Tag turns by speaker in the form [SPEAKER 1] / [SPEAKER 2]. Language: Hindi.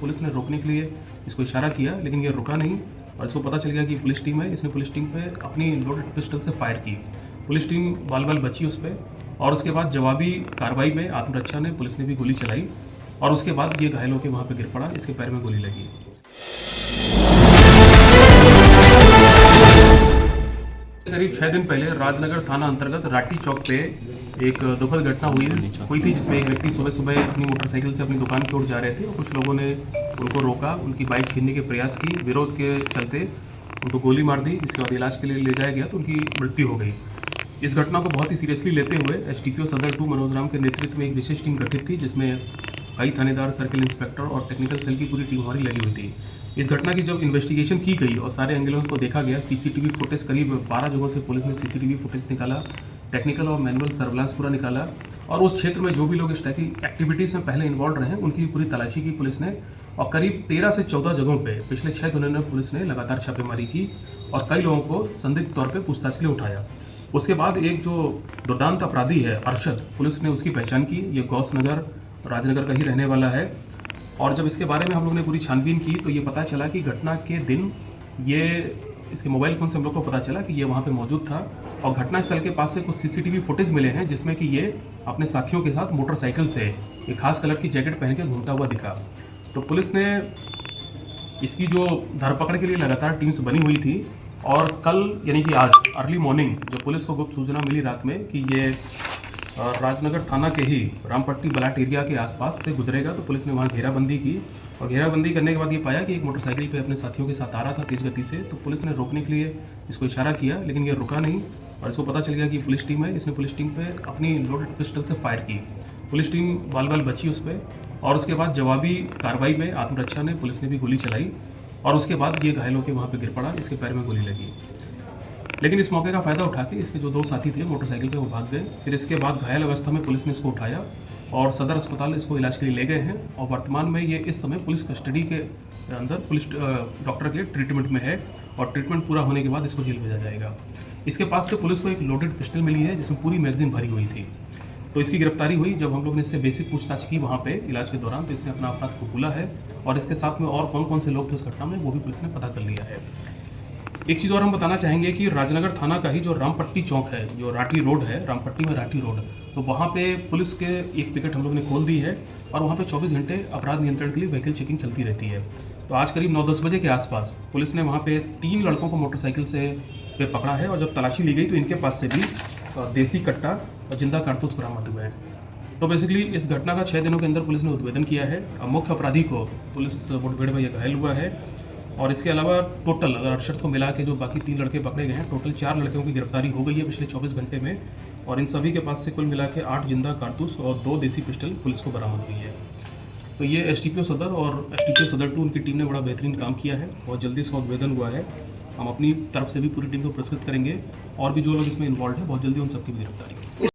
[SPEAKER 1] पुलिस ने रोकने के लिए इसको इशारा किया, लेकिन ये रुका नहीं और इसको पता चल गया कि पुलिस टीम है। इसने पुलिस टीम पे अपनी लोडेड पिस्टल से फायर की। पुलिस टीम बाल बाल बची उस पर और उसके बाद जवाबी कार्रवाई में आत्मरक्षा ने पुलिस ने भी गोली चलाई और उसके बाद ये घायल होकर वहाँ पे गिर पड़ा। इसके पैर में गोली लगी। करीब 6 दिन पहले राजनगर थाना अंतर्गत राठी चौक पे एक दुखद घटना हुई थी, जिसमें एक व्यक्ति सुबह सुबह अपनी मोटरसाइकिल से अपनी दुकान की ओर जा रहे थे और कुछ लोगों ने उनको रोका, उनकी बाइक छीनने के प्रयास की। विरोध के चलते उनको गोली मार दी, जिसके बाद इलाज के लिए ले जाया गया तो उनकी मृत्यु हो गई। इस घटना को बहुत ही सीरियसली लेते हुए एसटीपीओ सदर 2 मनोज राम के नेतृत्व में एक विशेष टीम गठित थी, जिसमें कई थानेदार, सर्किल इंस्पेक्टर और टेक्निकल सेल की पूरी टीम हमारी लगी हुई थी। इस घटना की जब इन्वेस्टिगेशन की गई और सारे एंगलों को देखा गया, सीसीटीवी फुटेज करीब 12 जगहों से पुलिस ने सीसीटीवी फुटेज निकाला, टेक्निकल और मैनुअल सर्विलांस पूरा निकाला और उस क्षेत्र में जो भी लोग इस टाइप की एक्टिविटीज़ में पहले इन्वॉल्व रहे उनकी पूरी तलाशी की पुलिस ने और करीब 13 से 14 जगहों पे पिछले 6 दिनों में पुलिस ने लगातार छापेमारी की और कई लोगों को संदिग्ध तौर पे पूछताछ के लिए उठाया। उसके बाद एक जो दुर्दांत अपराधी है अरशद, पुलिस ने उसकी पहचान की। ये गौस नगर राजनगर का ही रहने वाला है और जब इसके बारे में हम लोग ने पूरी छानबीन की तो ये पता चला कि घटना के दिन ये इसके मोबाइल फ़ोन से हम लोग को पता चला कि ये वहाँ पे मौजूद था और घटनास्थल के पास से कुछ सीसीटीवी फुटेज मिले हैं, जिसमें कि ये अपने साथियों के साथ मोटरसाइकिल से एक खास कलर की जैकेट पहन के घूमता हुआ दिखा। तो पुलिस ने इसकी जो धरपकड़ के लिए लगातार टीम्स बनी हुई थी और कल यानी कि आज अर्ली मॉर्निंग जब पुलिस को गुप्त सूचना मिली रात में कि ये राजनगर थाना के ही रामपट्टी बलाट एरिया के आसपास से गुजरेगा, तो पुलिस ने वहाँ घेराबंदी की और घेराबंदी करने के बाद ये पाया कि एक मोटरसाइकिल पे अपने साथियों के साथ आ रहा था तेज़ गति से। तो पुलिस ने रोकने के लिए इसको इशारा किया, लेकिन ये रुका नहीं और इसको पता चल गया कि पुलिस टीम है। इसने पुलिस टीम पे अपनी लोडेड पिस्टल से फायर की। पुलिस टीम बाल बाल बची उस पर और उसके बाद जवाबी कार्रवाई में आत्मरक्षा ने पुलिस ने भी गोली चलाई और उसके बाद ये घायल होकर वहाँ पर गिर पड़ा। इसके पैर में गोली लगी, लेकिन इस मौके का फ़ायदा उठा के इसके जो 2 साथी थे मोटरसाइकिल पे वो भाग गए। फिर इसके बाद घायल अवस्था में पुलिस ने इसको उठाया और सदर अस्पताल इसको इलाज के लिए ले गए हैं और वर्तमान में ये इस समय पुलिस कस्टडी के अंदर पुलिस डॉक्टर के ट्रीटमेंट में है और ट्रीटमेंट पूरा होने के बाद इसको जेल भेजा जाएगा। इसके पास से पुलिस को एक लोडेड पिस्टल मिली है जिसमें पूरी मैगजीन भरी हुई थी। तो इसकी गिरफ्तारी हुई जब हम लोग ने इससे बेसिक पूछताछ की वहाँ पे इलाज के दौरान, तो इसने अपना अपराध कबूला है और इसके साथ में और कौन कौन से लोग थे उस घटना में वो भी पुलिस ने पता कर लिया है। एक चीज़ और हम बताना चाहेंगे कि राजनगर थाना का ही जो रामपट्टी चौक है, जो राठी रोड है, रामपट्टी में राठी रोड, तो वहाँ पे पुलिस के एक पिकेट हम लोग ने खोल दी है और वहाँ पे 24 घंटे अपराध नियंत्रण के लिए व्हीकल चेकिंग चलती रहती है। तो आज करीब 9-10 बजे के आसपास पुलिस ने वहाँ पे 3 लड़कों को मोटरसाइकिल से पे पकड़ा है और जब तलाशी ली गई तो इनके पास से भी देसी कट्टा और जिंदा कारतूस बरामद हुए हैं। तो बेसिकली इस घटना का 6 दिनों के अंदर पुलिस ने उद्भेदन किया है। मुख्य अपराधी को पुलिस मुठभेड़ में यह घायल हुआ है और इसके अलावा टोटल अगर अरशद को मिला के जो बाकी 3 लड़के पकड़े गए हैं, टोटल 4 लड़कियों की गिरफ्तारी हो गई है पिछले 24 घंटे में और इन सभी के पास से कुल मिला के 8 जिंदा कारतूस और 2 देसी पिस्टल पुलिस को बरामद हुई है। तो ये एसटीपीओ सदर और एसटीपीओ सदर 2 उनकी टीम ने बड़ा बेहतरीन काम किया है। बहुत जल्दी इसका उद्भेदन हुआ है। हम अपनी तरफ से भी पूरी टीम को पुरस्कृत करेंगे और भी जो लोग इसमें इन्वॉल्व है बहुत जल्दी उन सबकी भी गिरफ्तारी